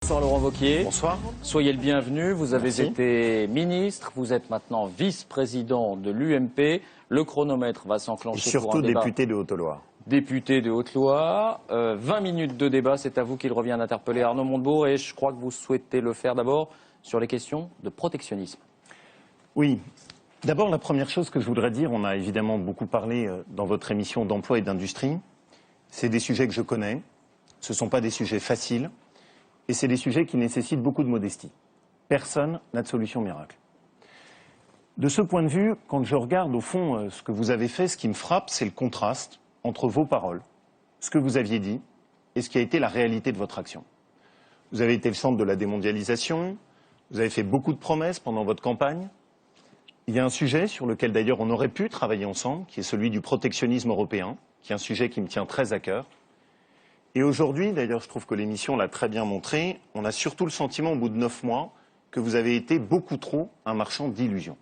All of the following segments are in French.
Bonsoir Laurent Wauquiez. Bonsoir. Soyez le bienvenu. Vous avez été ministre, vous êtes maintenant vice-président de l'UMP. Le chronomètre va s'enclencher. Et surtout député de Haute-Loire. Député de Haute-Loire. 20 minutes de débat, c'est à vous qu'il revient d'interpeller Arnaud Montebourg. Et je crois que vous souhaitez le faire d'abord sur les questions de protectionnisme. Oui. D'abord, la première chose que je voudrais dire, on a évidemment beaucoup parlé dans votre émission d'emploi et d'industrie. C'est des sujets que je connais. Ce ne sont pas des sujets faciles. Et c'est des sujets qui nécessitent beaucoup de modestie. Personne n'a de solution miracle. De ce point de vue, quand je regarde au fond ce que vous avez fait, ce qui me frappe, c'est le contraste entre vos paroles, ce que vous aviez dit, et ce qui a été la réalité de votre action. Vous avez été le centre de la démondialisation, vous avez fait beaucoup de promesses pendant votre campagne. Il y a un sujet sur lequel d'ailleurs on aurait pu travailler ensemble, qui est celui du protectionnisme européen, qui est un sujet qui me tient très à cœur. Et aujourd'hui, d'ailleurs, je trouve que l'émission l'a très bien montré, on a surtout le sentiment, au bout de 9 mois, que vous avez été beaucoup trop un marchand d'illusions.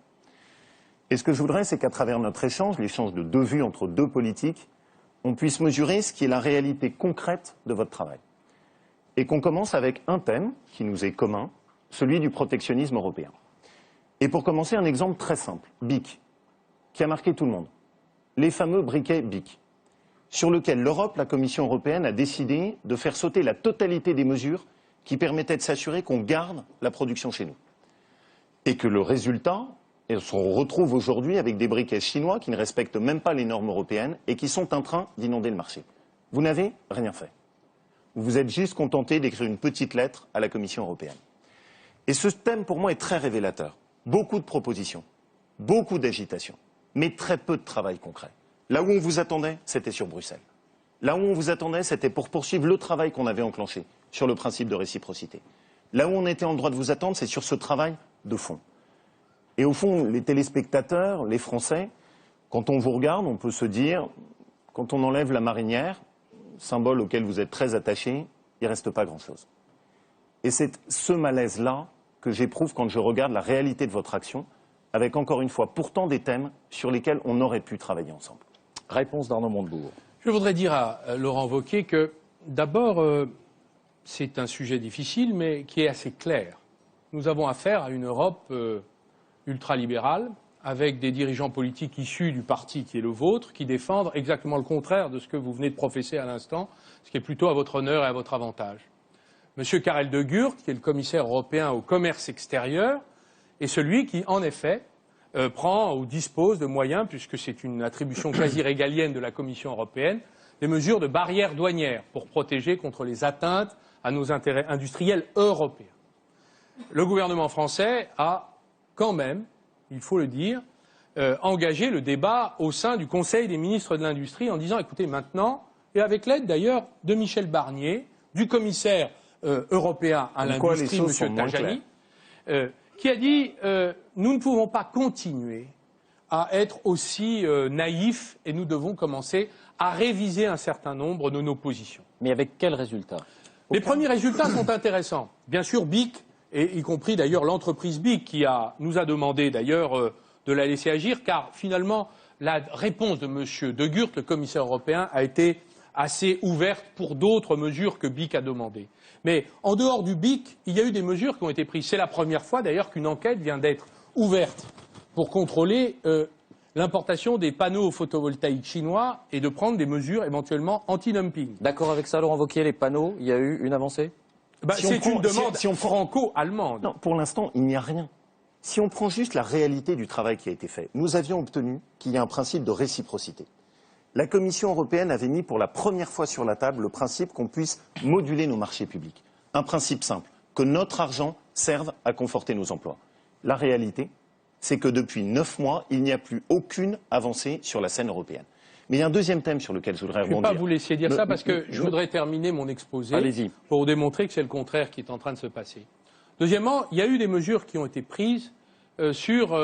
Et ce que je voudrais, c'est qu'à travers notre échange, l'échange de deux vues entre deux politiques, on puisse mesurer ce qui est la réalité concrète de votre travail. Et qu'on commence avec un thème qui nous est commun, celui du protectionnisme européen. Et pour commencer, un exemple très simple, BIC, qui a marqué tout le monde. Les fameux briquets BIC, sur lequel l'Europe, la Commission européenne, a décidé de faire sauter la totalité des mesures qui permettaient de s'assurer qu'on garde la production chez nous. Et que le résultat, on se retrouve aujourd'hui avec des briquets chinois qui ne respectent même pas les normes européennes et qui sont en train d'inonder le marché. Vous n'avez rien fait. Vous vous êtes juste contenté d'écrire une petite lettre à la Commission européenne. Et ce thème, pour moi, est très révélateur. Beaucoup de propositions, beaucoup d'agitation, mais très peu de travail concret. Là où on vous attendait, c'était sur Bruxelles. Là où on vous attendait, c'était pour poursuivre le travail qu'on avait enclenché sur le principe de réciprocité. Là où on était en droit de vous attendre, c'est sur ce travail de fond. Et au fond, les téléspectateurs, les Français, quand on vous regarde, on peut se dire, quand on enlève la marinière, symbole auquel vous êtes très attaché, il ne reste pas grand-chose. Et c'est ce malaise-là que j'éprouve quand je regarde la réalité de votre action, avec encore une fois pourtant des thèmes sur lesquels on aurait pu travailler ensemble. Réponse d'Arnaud Montebourg. Je voudrais dire à Laurent Wauquiez que d'abord, c'est un sujet difficile mais qui est assez clair. Nous avons affaire à une Europe ultralibérale avec des dirigeants politiques issus du parti qui est le vôtre, qui défendent exactement le contraire de ce que vous venez de professer à l'instant, ce qui est plutôt à votre honneur et à votre avantage. Monsieur Karel de Gucht, qui est le commissaire européen au commerce extérieur, est celui qui, en effet, prend ou dispose de moyens, puisque c'est une attribution quasi régalienne de la Commission européenne, des mesures de barrières douanières pour protéger contre les atteintes à nos intérêts industriels européens. Le gouvernement français a quand même, il faut le dire, engagé le débat au sein du Conseil des ministres de l'Industrie en disant, écoutez, maintenant, et avec l'aide d'ailleurs de Michel Barnier, du commissaire européen à l'industrie, M. Tajani, qui a dit nous ne pouvons pas continuer à être aussi naïfs et nous devons commencer à réviser un certain nombre de nos positions. Mais avec quel résultat? Les premiers résultats sont intéressants. Bien sûr, BIC, et y compris d'ailleurs l'entreprise BIC qui nous a demandé d'ailleurs de la laisser agir, car finalement la réponse de M. de Gucht, le commissaire européen, a été assez ouverte pour d'autres mesures que BIC a demandées. Mais en dehors du BIC, il y a eu des mesures qui ont été prises. C'est la première fois d'ailleurs qu'une enquête vient d'être ouverte pour contrôler l'importation des panneaux photovoltaïques chinois et de prendre des mesures éventuellement anti-dumping. D'accord avec ça, Laurent Wauquiez, les panneaux, il y a eu une avancée? C'est une demande franco-allemande. Non, pour l'instant, il n'y a rien. Si on prend juste la réalité du travail qui a été fait, nous avions obtenu qu'il y ait un principe de réciprocité. La Commission européenne avait mis pour la première fois sur la table le principe qu'on puisse moduler nos marchés publics. Un principe simple, que notre argent serve à conforter nos emplois. La réalité, c'est que depuis 9 mois, il n'y a plus aucune avancée sur la scène européenne. Mais il y a un deuxième thème sur lequel je voudrais rebondir. Je ne vais pas vous laisser dire ça parce que je voudrais terminer mon exposé pour démontrer que c'est le contraire qui est en train de se passer. Deuxièmement, il y a eu des mesures qui ont été prises sur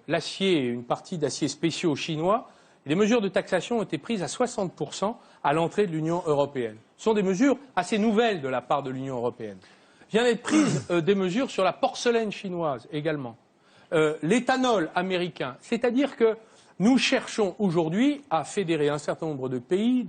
l'acier, une partie d'acier spéciaux chinois. Les mesures de taxation ont été prises à 60% à l'entrée de l'Union européenne. Ce sont des mesures assez nouvelles de la part de l'Union européenne. Vient d'être prises des mesures sur la porcelaine chinoise également. L'éthanol américain. C'est-à-dire que nous cherchons aujourd'hui à fédérer un certain nombre de pays,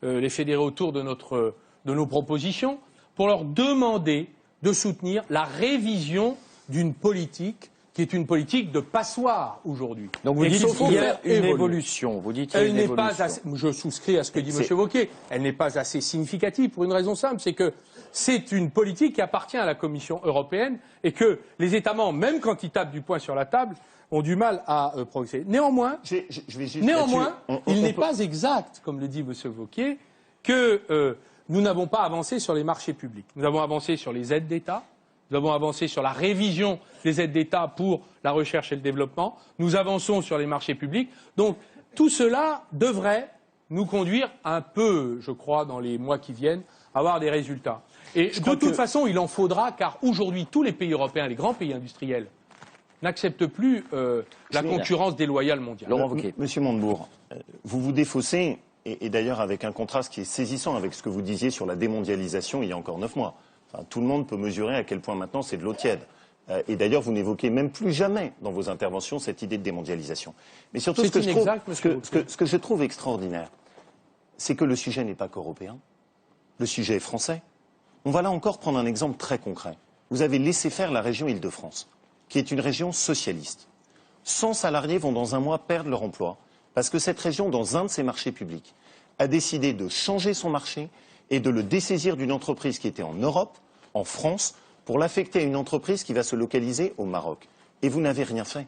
les fédérer autour de nos propositions, pour leur demander de soutenir la révision d'une politique qui est une politique de passoire aujourd'hui. Donc vous dites qu'il y a une évolution. Vous dites qu'il y a une évolution. Je souscris à ce que dit M. Wauquiez. Elle n'est pas assez significative pour une raison simple, c'est que c'est une politique qui appartient à la Commission européenne et que les États membres, même quand ils tapent du poing sur la table, ont du mal à progresser. Néanmoins, il n'est pas exact, comme le dit M. Wauquiez, que nous n'avons pas avancé sur les marchés publics. Nous avons avancé sur les aides d'État. Nous avons avancé sur la révision des aides d'État pour la recherche et le développement. Nous avançons sur les marchés publics. Donc tout cela devrait nous conduire un peu, je crois, dans les mois qui viennent, à avoir des résultats. Et de toute façon, il en faudra, car aujourd'hui, tous les pays européens, les grands pays industriels, n'acceptent plus la concurrence déloyale mondiale. Laurent Wauquiez. Monsieur Montebourg, vous vous défaussez, et d'ailleurs avec un contraste qui est saisissant avec ce que vous disiez sur la démondialisation il y a encore 9 mois. Enfin, tout le monde peut mesurer à quel point maintenant c'est de l'eau tiède. Et d'ailleurs, vous n'évoquez même plus jamais dans vos interventions cette idée de démondialisation. Mais surtout, ce que je trouve extraordinaire, c'est que le sujet n'est pas qu'européen. Le sujet est français. On va là encore prendre un exemple très concret. Vous avez laissé faire la région Île-de-France, qui est une région socialiste. 100 salariés vont dans un mois perdre leur emploi parce que cette région, dans un de ses marchés publics, a décidé de changer son marché et de le dessaisir d'une entreprise qui était en Europe, en France, pour l'affecter à une entreprise qui va se localiser au Maroc. Et vous n'avez rien fait.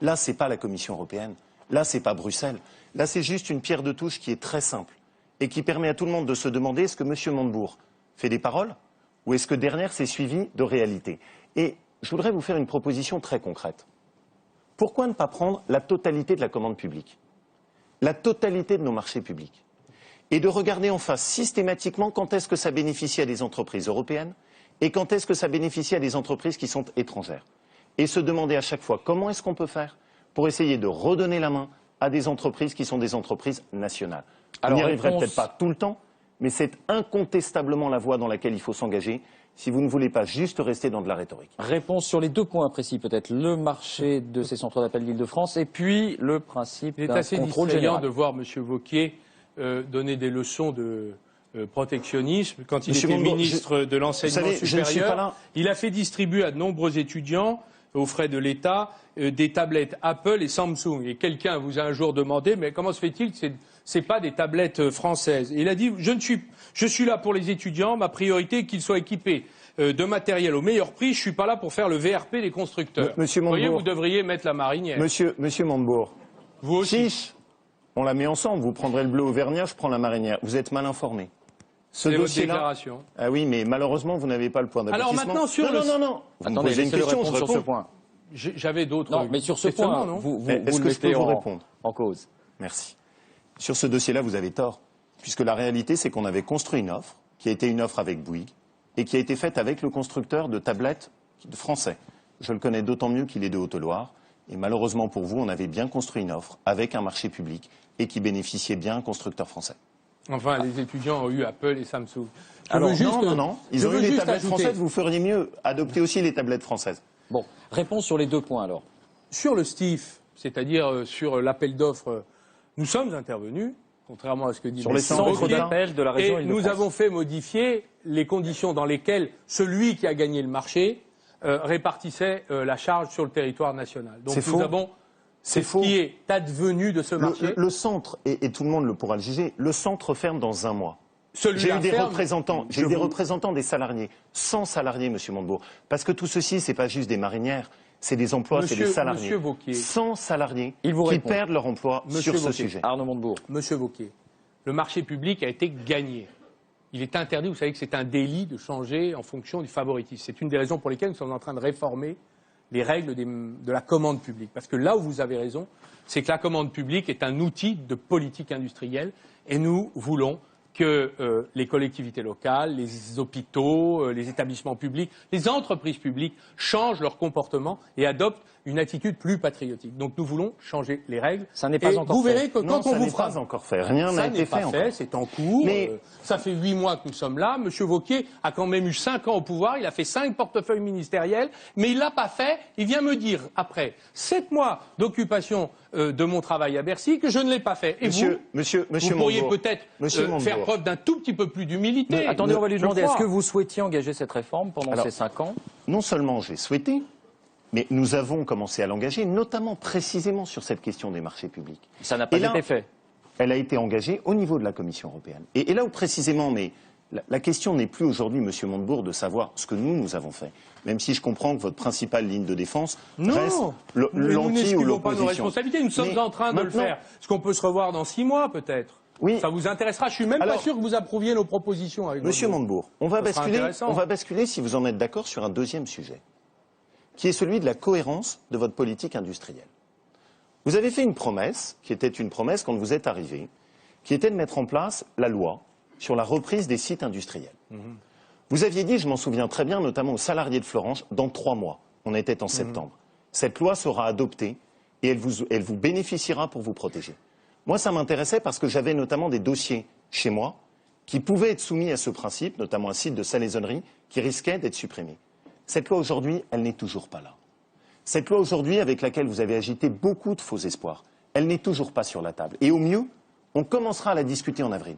Là, ce n'est pas la Commission européenne. Là, ce n'est pas Bruxelles. Là, c'est juste une pierre de touche qui est très simple et qui permet à tout le monde de se demander est-ce que M. Montebourg fait des paroles ou est-ce que derrière, c'est suivi de réalité. Et je voudrais vous faire une proposition très concrète. Pourquoi ne pas prendre la totalité de la commande publique, la totalité de nos marchés publics, et de regarder en face systématiquement quand est-ce que ça bénéficie à des entreprises européennes et quand est-ce que ça bénéficie à des entreprises qui sont étrangères. Et se demander à chaque fois comment est-ce qu'on peut faire pour essayer de redonner la main à des entreprises qui sont des entreprises nationales. On n'y arriverait peut-être pas tout le temps, mais c'est incontestablement la voie dans laquelle il faut s'engager si vous ne voulez pas juste rester dans de la rhétorique. Réponse sur les 2 points précis peut-être. Le marché de ces centres d'appel d'Île-de-France et puis le principe d'un contrôle général. Il est assez distrayant de voir M. Wauquiez donner des leçons de protectionnisme. Quand il était ministre de l'enseignement supérieur, il a fait distribuer à de nombreux étudiants, aux frais de l'État, des tablettes Apple et Samsung. Et quelqu'un vous a un jour demandé, mais comment se fait-il que ce n'est pas des tablettes françaises? Et il a dit, je suis là pour les étudiants, ma priorité est qu'ils soient équipés de matériel au meilleur prix, je ne suis pas là pour faire le VRP des constructeurs. Monsieur Montebourg, vous voyez, vous devriez mettre la marinière. Monsieur Montebourg, vous aussi. Chiche, on la met ensemble, vous prendrez le bleu auvergnat, je prends la marinière. Vous êtes mal informé. C'est votre déclaration. Ah oui, mais malheureusement, vous n'avez pas le point d'aboutissement. Alors maintenant, sur Non. Vous attendez, me posez une question, je réponds. sur ce point. J'avais d'autres. Non, mais sur ce point, vous le mettez en cause. Merci. Sur ce dossier-là, vous avez tort. Puisque la réalité, c'est qu'on avait construit une offre, qui a été une offre avec Bouygues, et qui a été faite avec le constructeur de tablettes français. Je le connais d'autant mieux qu'il est de Haute-Loire. Et malheureusement pour vous, on avait bien construit une offre avec un marché public et qui bénéficiait bien à un constructeur français. Enfin, les étudiants ont eu Apple et Samsung. Alors non, ils ont eu les tablettes françaises, vous feriez mieux. Adoptez aussi les tablettes françaises. Bon, réponse sur les 2 points alors. Sur le STIF, c'est-à-dire sur l'appel d'offres, nous sommes intervenus, contrairement à ce que dit sur les centres d'appel de la région Île-de-France. Et nous avons fait modifier les conditions dans lesquelles celui qui a gagné le marché répartissait la charge sur le territoire national. Donc nous avons... C'est ce qui est advenu de ce marché. Le centre, et tout le monde pourra le juger, le centre ferme dans un mois. J'ai eu des représentants des salariés, 100 salariés, M. Montebourg. Parce que tout ceci, ce n'est pas juste des marinières, c'est des emplois, c'est des salariés. 100 salariés qui perdent leur emploi sur ce sujet. Arnaud Montebourg. Monsieur Wauquiez, le marché public a été gagné. Il est interdit, vous savez que c'est un délit de changer en fonction du favoritisme. C'est une des raisons pour lesquelles nous sommes en train de réformer les règles de la commande publique. Parce que là où vous avez raison, c'est que la commande publique est un outil de politique industrielle et nous voulons que les collectivités locales, les hôpitaux, les établissements publics, les entreprises publiques changent leur comportement et adoptent une attitude plus patriotique. Donc nous voulons changer les règles. Ça n'est pas encore fait. Vous verrez que quand on vous fera... pas encore fait. Rien n'a été fait encore. C'est en cours. Mais... ça fait 8 mois que nous sommes là. Monsieur Wauquiez a quand même eu 5 ans au pouvoir. Il a fait 5 portefeuilles ministériels. Mais il l'a pas fait. Il vient me dire, après 7 mois d'occupation de mon travail à Bercy, que je ne l'ai pas fait. Et vous pourriez peut-être faire preuve d'un tout petit peu plus d'humilité. Mais attendez, on va lui je demander, crois. est-ce que vous souhaitiez engager cette réforme pendant ces 5 ans? Non seulement j'ai souhaité, mais nous avons commencé à l'engager, notamment précisément sur cette question des marchés publics. Ça n'a pas été fait. Elle a été engagée au niveau de la Commission européenne. Et là où précisément, mais la question n'est plus aujourd'hui, Monsieur Montebourg, de savoir ce que nous avons fait. Même si je comprends que votre principale ligne de défense reste l'anti ou l'opposition. Nous pas nos responsabilités, nous sommes en train de le faire. Est-ce qu'on peut se revoir dans 6 mois peut-être? Oui. Ça vous intéressera. Je suis même pas sûr que vous approuviez nos propositions. Avec Monsieur Montebourg, on va basculer, si vous en êtes d'accord, sur un deuxième sujet, qui est celui de la cohérence de votre politique industrielle. Vous avez fait une promesse, qui était une promesse quand vous êtes arrivé, qui était de mettre en place la loi sur la reprise des sites industriels. Vous aviez dit, je m'en souviens très bien, notamment aux salariés de Florange, dans 3 mois, on était en septembre, cette loi sera adoptée et elle vous bénéficiera pour vous protéger. Moi, ça m'intéressait parce que j'avais notamment des dossiers chez moi qui pouvaient être soumis à ce principe, notamment un site de salaisonnerie qui risquait d'être supprimé. Cette loi aujourd'hui, elle n'est toujours pas là. Cette loi aujourd'hui, avec laquelle vous avez agité beaucoup de faux espoirs, elle n'est toujours pas sur la table. Et au mieux, on commencera à la discuter en avril,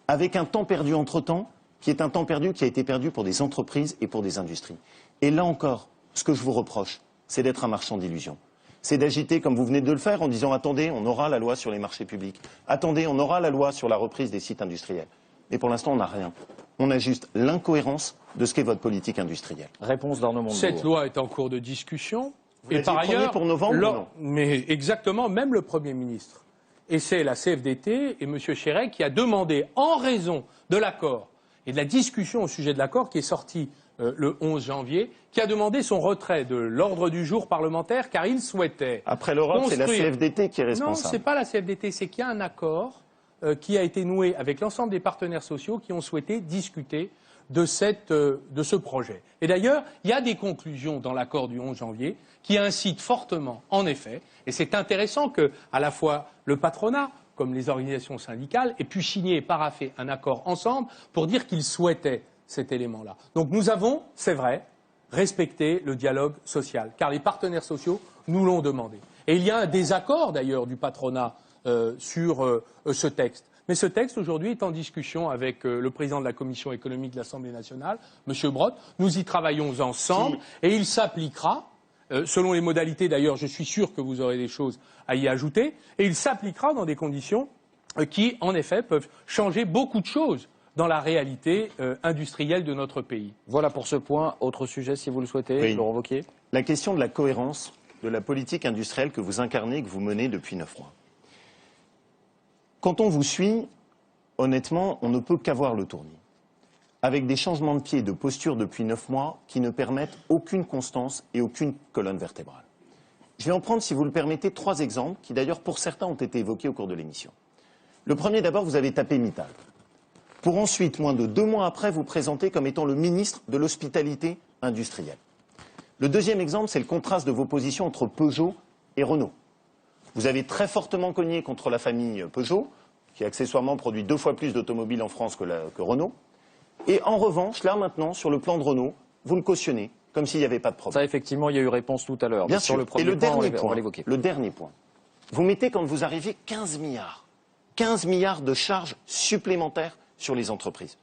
avec un temps perdu entre-temps, qui est un temps perdu qui a été perdu pour des entreprises et pour des industries. Et là encore, ce que je vous reproche, c'est d'être un marchand d'illusions. C'est d'agiter, comme vous venez de le faire, en disant « Attendez, on aura la loi sur les marchés publics. Attendez, on aura la loi sur la reprise des sites industriels. » Mais pour l'instant, on n'a rien. On a juste l'incohérence de ce qu'est votre politique industrielle. Réponse d'Arnaud Montebourg. Cette loi est en cours de discussion. Et par ailleurs, pour novembre, non. Mais exactement, même le Premier ministre. Et c'est la CFDT et M. Chérec qui a demandé, en raison de l'accord et de la discussion au sujet de l'accord qui est sorti le 11 janvier, qui a demandé son retrait de l'ordre du jour parlementaire car il souhaitait. Après l'Europe, c'est la CFDT qui est responsable. Non, ce n'est pas la CFDT, c'est qu'il y a un accord qui a été noué avec l'ensemble des partenaires sociaux qui ont souhaité discuter de ce projet. Et d'ailleurs, il y a des conclusions dans l'accord du 11 janvier qui incitent fortement, en effet, et c'est intéressant que, à la fois, le patronat, comme les organisations syndicales, aient pu signer et paraffer un accord ensemble pour dire qu'ils souhaitaient cet élément-là. Donc nous avons, c'est vrai, respecté le dialogue social, car les partenaires sociaux nous l'ont demandé. Et il y a un désaccord, d'ailleurs, du patronat sur ce texte. Mais ce texte, aujourd'hui, est en discussion avec le président de la Commission économique de l'Assemblée nationale, M. Brottes. Nous y travaillons ensemble et il s'appliquera, selon les modalités, d'ailleurs, je suis sûr que vous aurez des choses à y ajouter, et il s'appliquera dans des conditions qui, en effet, peuvent changer beaucoup de choses dans la réalité industrielle de notre pays. Voilà pour ce point. Autre sujet, si vous le souhaitez, oui. Laurent Wauquiez. La question de la cohérence de la politique industrielle que vous incarnez, que vous menez depuis 9 mois. Quand on vous suit, honnêtement, on ne peut qu'avoir le tournis. Avec des changements de pied et de posture depuis 9 mois qui ne permettent aucune constance et aucune colonne vertébrale. Je vais en prendre, si vous le permettez, 3 exemples qui, d'ailleurs, pour certains, ont été évoqués au cours de l'émission. Le premier, d'abord, vous avez tapé Mittal. Pour ensuite, moins de 2 mois après, vous présenter comme étant le ministre de l'hospitalité industrielle. Le deuxième exemple, c'est le contraste de vos positions entre Peugeot et Renault. Vous avez très fortement cogné contre la famille Peugeot, qui accessoirement produit 2 fois plus d'automobiles en France que Renault. Et en revanche, là maintenant, sur le plan de Renault, vous le cautionnez, comme s'il n'y avait pas de problème. Ça, effectivement, il y a eu réponse tout à l'heure. Bien sûr. Sur le premier et le point, dernier on va l'évoquer. Le dernier point. Vous mettez, quand vous arrivez, 15 milliards. 15 milliards de charges supplémentaires sur les entreprises.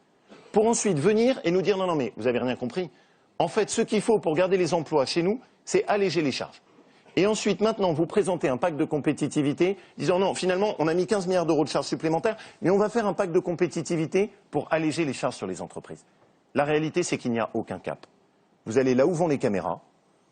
Pour ensuite venir et nous dire, non, mais vous n'avez rien compris. En fait, ce qu'il faut pour garder les emplois chez nous, c'est alléger les charges. Et ensuite, maintenant, vous présentez un pacte de compétitivité, disant non, finalement, on a mis 15 milliards d'euros de charges supplémentaires, mais on va faire un pacte de compétitivité pour alléger les charges sur les entreprises. La réalité, c'est qu'il n'y a aucun cap. Vous allez là où vont les caméras,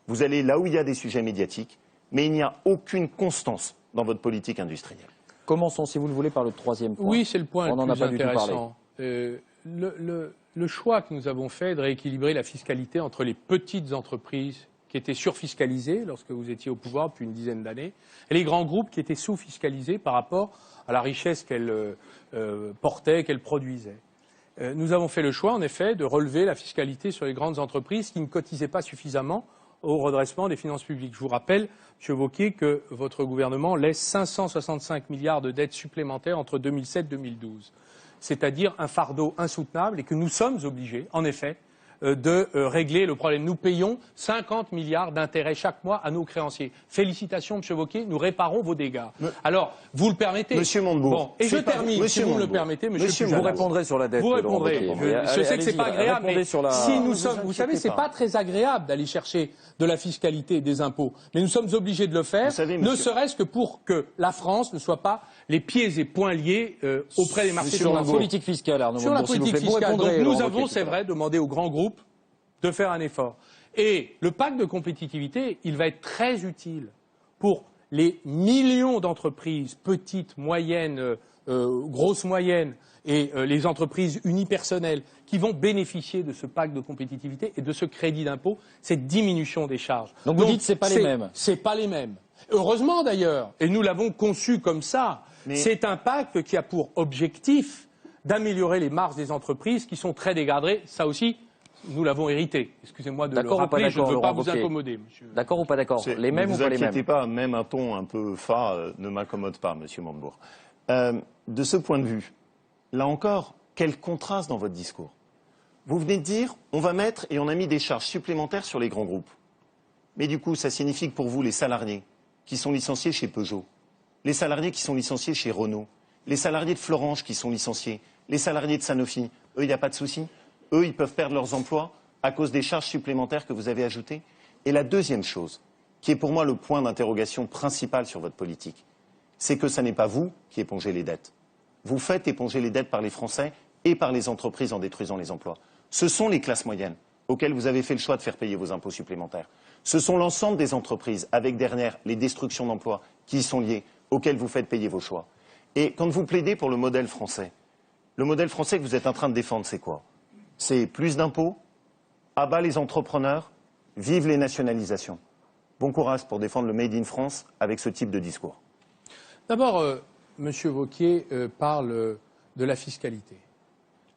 vous allez là où il y a des sujets médiatiques, mais il n'y a aucune constance dans votre politique industrielle. Commençons, si vous le voulez, par le troisième point. Oui, c'est le point on le n'en plus a pas intéressant. Du tout parlé. Le choix que nous avons fait de rééquilibrer la fiscalité entre les petites entreprises qui étaient surfiscalisées lorsque vous étiez au pouvoir depuis une dizaine d'années, et les grands groupes qui étaient sous-fiscalisés par rapport à la richesse qu'elles portaient, qu'elles produisaient. Nous avons fait le choix, en effet, de relever la fiscalité sur les grandes entreprises qui ne cotisaient pas suffisamment au redressement des finances publiques. Je vous rappelle, M. Wauquiez, que votre gouvernement laisse 565 milliards de dettes supplémentaires entre 2007 et 2012. C'est-à-dire un fardeau insoutenable et que nous sommes obligés, en effet, de régler le problème. Nous payons 50 milliards d'intérêts chaque mois à nos créanciers. Félicitations, M. Wauquiez, nous réparons vos dégâts. Alors, vous le permettez? Monsieur Montebourg. Bon, et je termine, si vous me le permettez, Monsieur Vous répondrez sur la dette. Vous répondrez. Je sais que c'est pas agréable, mais si nous sommes, vous savez, c'est pas très agréable d'aller chercher de la fiscalité et des impôts, mais nous sommes obligés de le faire, ne serait-ce que pour que la France ne soit pas les pieds et poings liés auprès des marchés sur la politique fiscale, Arnaud Sur la Montebourg, politique s'il vous plaît. fiscale, donc nous avons, Wauquiez, c'est vrai, demandé aux grands groupes de faire un effort. Et le pacte de compétitivité, il va être très utile pour les millions d'entreprises, petites, moyennes, grosses moyennes, et les entreprises unipersonnelles qui vont bénéficier de ce pacte de compétitivité et de ce crédit d'impôt, cette diminution des charges. Donc vous dites que ce n'est pas les mêmes. C'est pas les mêmes. Heureusement d'ailleurs, et nous l'avons conçu comme ça, c'est un pacte qui a pour objectif d'améliorer les marges des entreprises qui sont très dégradées. Ça aussi, nous l'avons hérité. Excusez-moi de le rappeler, je ne veux pas vous incommoder, monsieur. D'accord ou pas d'accord? Les mêmes ou pas les mêmes? Ne vous inquiétez pas, même un ton un peu fat ne m'incommode pas, monsieur Montebourg. De ce point de vue, là encore, quel contraste dans votre discours. Vous venez de dire, on va mettre et on a mis des charges supplémentaires sur les grands groupes. Mais du coup, ça signifie que pour vous, les salariés qui sont licenciés chez Peugeot, les salariés qui sont licenciés chez Renault, les salariés de Florange qui sont licenciés, les salariés de Sanofi, eux, il n'y a pas de souci. Eux, ils peuvent perdre leurs emplois à cause des charges supplémentaires que vous avez ajoutées. Et la deuxième chose, qui est pour moi le point d'interrogation principal sur votre politique, c'est que ce n'est pas vous qui épongez les dettes. Vous faites éponger les dettes par les Français et par les entreprises en détruisant les emplois. Ce sont les classes moyennes auxquelles vous avez fait le choix de faire payer vos impôts supplémentaires. Ce sont l'ensemble des entreprises, avec derrière les destructions d'emplois qui y sont liées, auxquelles vous faites payer vos choix. Et quand vous plaidez pour le modèle français que vous êtes en train de défendre, c'est quoi? C'est plus d'impôts, à bas les entrepreneurs, vive les nationalisations. Bon courage pour défendre le Made in France avec ce type de discours. D'abord, M. Wauquiez parle de la fiscalité.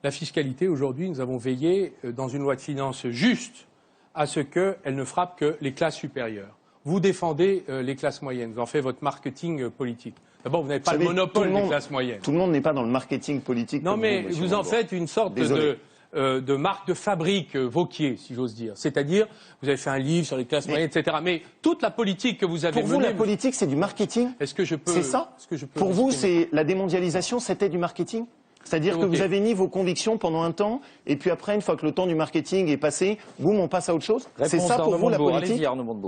La fiscalité, aujourd'hui, nous avons veillé dans une loi de finances juste à ce qu'elle ne frappe que les classes supérieures. Vous défendez les classes moyennes, vous en faites votre marketing politique. D'abord, vous n'avez pas le monopole des classes moyennes. Tout le monde n'est pas dans le marketing politique. Non, mais vous en faites une sorte de marque de fabrique Wauquiez, si j'ose dire. C'est-à-dire, vous avez fait un livre sur les classes moyennes, etc. Mais toute la politique que vous avez menée... Pour vous, la politique, c'est du marketing? Est-ce que je peux... C'est ça? Pour vous, c'est la démondialisation, c'était du marketing? C'est-à-dire que vous avez mis vos convictions pendant un temps, et puis après, une fois que le temps du marketing est passé, boum, on passe à autre chose? C'est ça pour vous, la politique?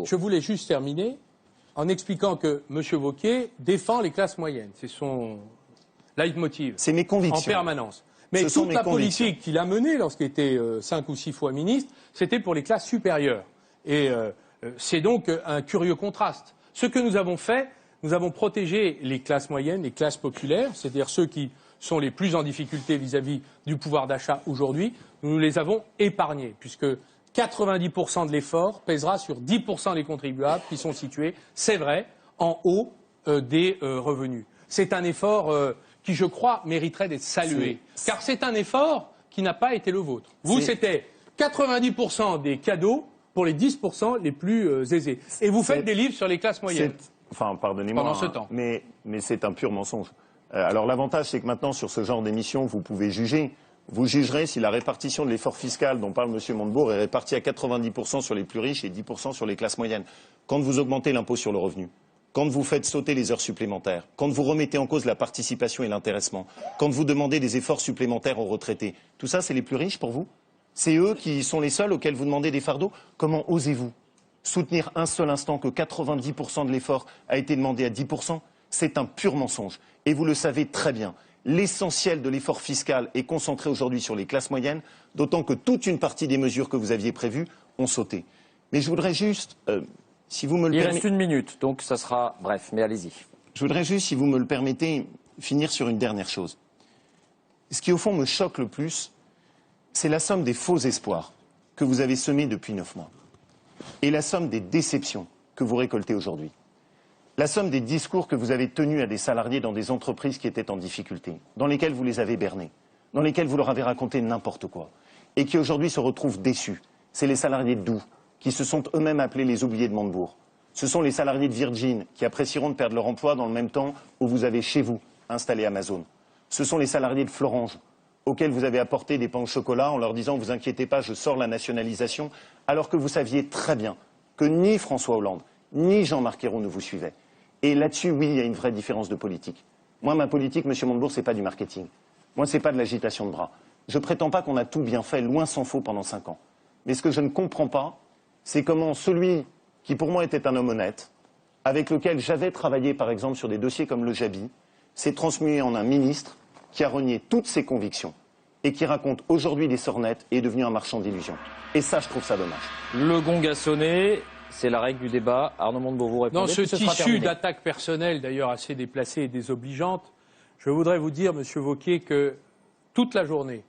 Je voulais juste terminer en expliquant que M. Wauquiez défend les classes moyennes. C'est son leitmotiv. C'est mes convictions. En permanence. Mais toute la politique qu'il a menée lorsqu'il était 5 ou 6 fois ministre, c'était pour les classes supérieures. Et c'est donc un curieux contraste. Ce que nous avons fait, nous avons protégé les classes moyennes, les classes populaires, c'est-à-dire ceux qui sont les plus en difficulté vis-à-vis du pouvoir d'achat aujourd'hui. Nous les avons épargnés, puisque 90% de l'effort pèsera sur 10% des contribuables qui sont situés, c'est vrai, en haut des revenus. C'est un effort qui, je crois, mériterait d'être salué. Car c'est un effort qui n'a pas été le vôtre. Vous, c'était 90% des cadeaux pour les 10% les plus aisés. Et vous faites des livres sur les classes moyennes. Enfin, pardonnez-moi, pendant ce temps. Mais c'est un pur mensonge. Alors l'avantage, c'est que maintenant, sur ce genre d'émission, vous pouvez juger. Vous jugerez si la répartition de l'effort fiscal dont parle M. Montebourg est répartie à 90% sur les plus riches et 10% sur les classes moyennes. Quand vous augmentez l'impôt sur le revenu, quand vous faites sauter les heures supplémentaires, quand vous remettez en cause la participation et l'intéressement, quand vous demandez des efforts supplémentaires aux retraités, tout ça, c'est les plus riches pour vous? C'est eux qui sont les seuls auxquels vous demandez des fardeaux? Comment osez-vous soutenir un seul instant que 90% de l'effort a été demandé à 10%? C'est un pur mensonge. Et vous le savez très bien. L'essentiel de l'effort fiscal est concentré aujourd'hui sur les classes moyennes, d'autant que toute une partie des mesures que vous aviez prévues ont sauté. Mais je voudrais juste, si vous me le permettez... Il reste 1 minute, donc ça sera bref, mais allez-y. Je voudrais juste, si vous me le permettez, finir sur une dernière chose. Ce qui, au fond, me choque le plus, c'est la somme des faux espoirs que vous avez semés depuis 9 mois. Et la somme des déceptions que vous récoltez aujourd'hui. La somme des discours que vous avez tenus à des salariés dans des entreprises qui étaient en difficulté, dans lesquelles vous les avez bernés, dans lesquelles vous leur avez raconté n'importe quoi, et qui aujourd'hui se retrouvent déçus. C'est les salariés de Doux, qui se sont eux-mêmes appelés les oubliés de Montebourg. Ce sont les salariés de Virgin, qui apprécieront de perdre leur emploi dans le même temps où vous avez chez vous installé Amazon. Ce sont les salariés de Florange, auxquels vous avez apporté des pains au chocolat en leur disant « vous inquiétez pas, je sors la nationalisation », alors que vous saviez très bien que ni François Hollande, ni Jean-Marc Ayrault ne vous suivaient. Et là-dessus, oui, il y a une vraie différence de politique. Moi, ma politique, M. Montebourg, ce n'est pas du marketing. Moi, ce n'est pas de l'agitation de bras. Je ne prétends pas qu'on a tout bien fait, loin s'en faut, pendant 5 ans. Mais ce que je ne comprends pas, c'est comment celui qui, pour moi, était un homme honnête, avec lequel j'avais travaillé, par exemple, sur des dossiers comme le Jabi, s'est transmué en un ministre qui a renié toutes ses convictions et qui raconte aujourd'hui des sornettes et est devenu un marchand d'illusions. Et ça, je trouve ça dommage. Le gong a sonné, c'est la règle du débat. Arnaud Montebourg, vous répondez. Dans ce tissu d'attaques personnelles, d'ailleurs assez déplacées et désobligeantes, je voudrais vous dire, Monsieur Wauquiez, que toute la journée,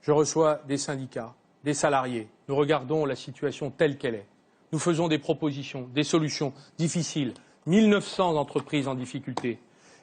je reçois des syndicats, des salariés. Nous regardons la situation telle qu'elle est. Nous faisons des propositions, des solutions difficiles. 1900 entreprises en difficulté.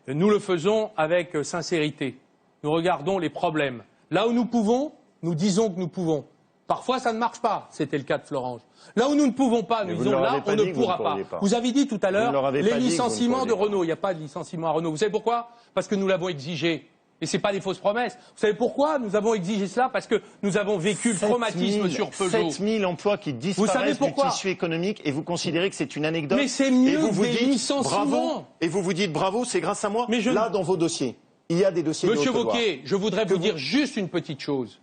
Nous le faisons avec sincérité. Nous regardons les problèmes. Là où nous pouvons, nous disons que nous pouvons. Parfois, ça ne marche pas. C'était le cas de Florange. Là où nous ne pouvons pas, nous disons là, on ne pourra pas. Vous avez dit tout à l'heure les licenciements de Renault. Il n'y a pas de licenciement à Renault. Vous savez pourquoi? Parce que nous l'avons exigé. Et ce n'est pas des fausses promesses. Vous savez pourquoi nous avons exigé cela? Parce que nous avons vécu le traumatisme sur Peugeot. 7000 emplois qui disparaissent du tissu économique et vous considérez que c'est une anecdote. Mais c'est mieux que des licenciements. Bravo, et vous vous dites bravo, c'est grâce à moi. Mais là, dans vos dossiers, il y a des dossiers de haute gloire. Monsieur Wauquiez, je voudrais vous dire juste une petite chose.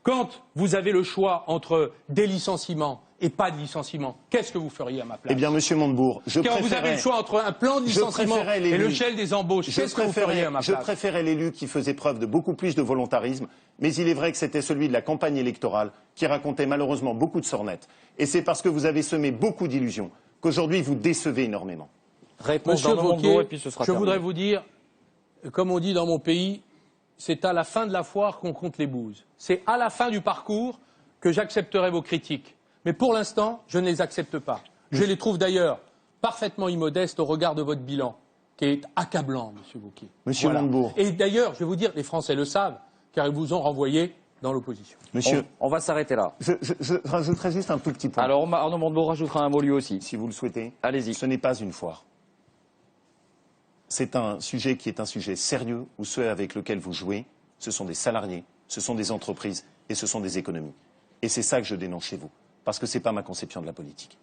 Quand vous avez le choix entre des licenciements et pas de licenciements, qu'est-ce que vous feriez à ma place? Eh bien, Monsieur Montebourg, Quand vous avez le choix entre un plan de licenciement et le gel des embauches, qu'est-ce que vous feriez à ma place? Je préférais l'élu qui faisait preuve de beaucoup plus de volontarisme, mais il est vrai que c'était celui de la campagne électorale qui racontait malheureusement beaucoup de sornettes. Et c'est parce que vous avez semé beaucoup d'illusions qu'aujourd'hui vous décevez énormément. Réponse Monsieur Wauquiez, et puis ce sera je voudrais vous dire, comme on dit dans mon pays, c'est à la fin de la foire qu'on compte les bouses. C'est à la fin du parcours que j'accepterai vos critiques. Mais pour l'instant, je ne les accepte pas. Je les trouve d'ailleurs parfaitement immodestes au regard de votre bilan, qui est accablant, Monsieur Wauquiez. Monsieur Montebourg. Et d'ailleurs, je vais vous dire, les Français le savent, car ils vous ont renvoyé dans l'opposition. Monsieur, on va s'arrêter là. je rajouterai juste un tout petit point. Alors, Arnaud Montebourg rajoutera un mot lui aussi. Si vous le souhaitez. Allez-y. Ce n'est pas une foire. C'est un sujet qui est un sujet sérieux, où ceux avec lesquels vous jouez, ce sont des salariés, ce sont des entreprises et ce sont des économies. Et c'est ça que je dénonce chez vous, parce que ce n'est pas ma conception de la politique.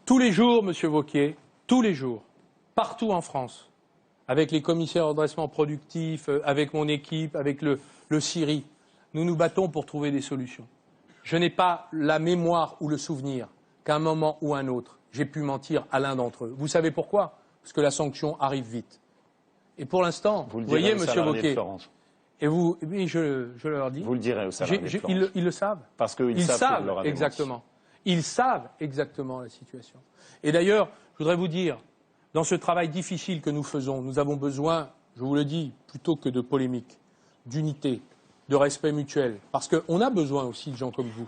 Tous les jours, Monsieur Wauquiez, tous les jours, partout en France, avec les commissaires au redressement productif, avec mon équipe, avec le CIRI, nous nous battons pour trouver des solutions. Je n'ai pas la mémoire ou le souvenir qu'à un moment ou un autre, j'ai pu mentir à l'un d'entre eux. Vous savez pourquoi? Parce que la sanction arrive vite. Et pour l'instant, vous voyez, Monsieur Wauquiez, et vous, oui, je leur dis. Vous le direz aux salariés. Ils le savent. Parce qu'ils savent leur exactement. Ils savent exactement la situation. Et d'ailleurs, je voudrais vous dire, dans ce travail difficile que nous faisons, nous avons besoin, je vous le dis, plutôt que de polémique, d'unité, de respect mutuel. Parce qu'on a besoin aussi de gens comme vous,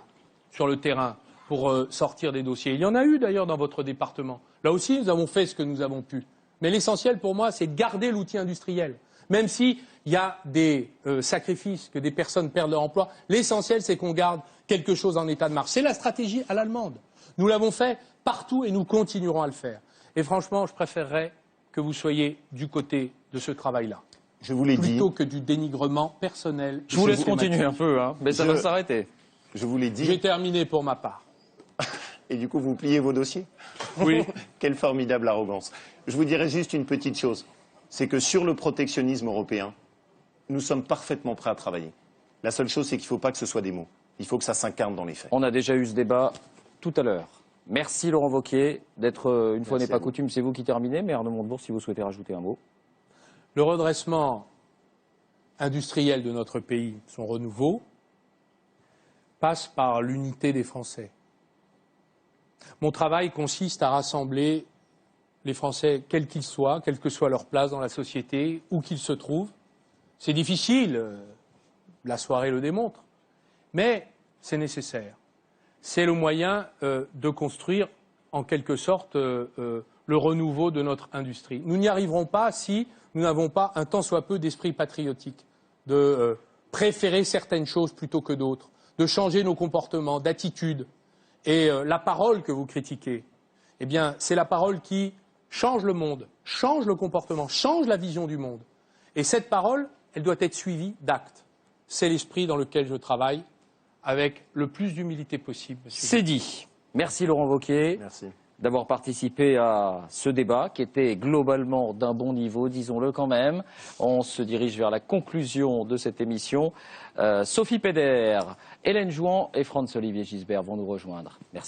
sur le terrain, pour sortir des dossiers. Il y en a eu d'ailleurs dans votre département. Là aussi, nous avons fait ce que nous avons pu. Mais l'essentiel pour moi, c'est de garder l'outil industriel. Même s'il y a des sacrifices, que des personnes perdent leur emploi, l'essentiel, c'est qu'on garde quelque chose en état de marche. C'est la stratégie à l'allemande. Nous l'avons fait partout et nous continuerons à le faire. Et franchement, je préférerais que vous soyez du côté de ce travail-là. Je vous l'ai dit. Plutôt que du dénigrement personnel. Je vous laisse continuer un peu, hein, mais ça va s'arrêter. Je vous l'ai dit. J'ai terminé pour ma part. Et du coup, vous pliez vos dossiers? Oui. Quelle formidable arrogance. Je vous dirais juste une petite chose. C'est que sur le protectionnisme européen, nous sommes parfaitement prêts à travailler. La seule chose, c'est qu'il ne faut pas que ce soit des mots. Il faut que ça s'incarne dans les faits. On a déjà eu ce débat tout à l'heure. Merci Laurent Wauquiez d'être, une fois n'est pas coutume, c'est vous qui terminez, mais Arnaud Montebourg, si vous souhaitez rajouter un mot. Le redressement industriel de notre pays, son renouveau, passe par l'unité des Français. Mon travail consiste à rassembler les Français, quels qu'ils soient, quelle que soit leur place dans la société, où qu'ils se trouvent. C'est difficile, la soirée le démontre, mais c'est nécessaire. C'est le moyen de construire, en quelque sorte, le renouveau de notre industrie. Nous n'y arriverons pas si nous n'avons pas un tant soit peu d'esprit patriotique, de préférer certaines choses plutôt que d'autres, de changer nos comportements, d'attitudes. Et la parole que vous critiquez, eh bien, c'est la parole qui change le monde, change le comportement, change la vision du monde. Et cette parole, elle doit être suivie d'actes. C'est l'esprit dans lequel je travaille, avec le plus d'humilité possible. C'est dit. Merci Laurent Wauquiez. Merci. D'avoir participé à ce débat qui était globalement d'un bon niveau, disons-le quand même. On se dirige vers la conclusion de cette émission. Sophie Pédère, Hélène Jouan et Franz-Olivier Gisbert vont nous rejoindre. Merci.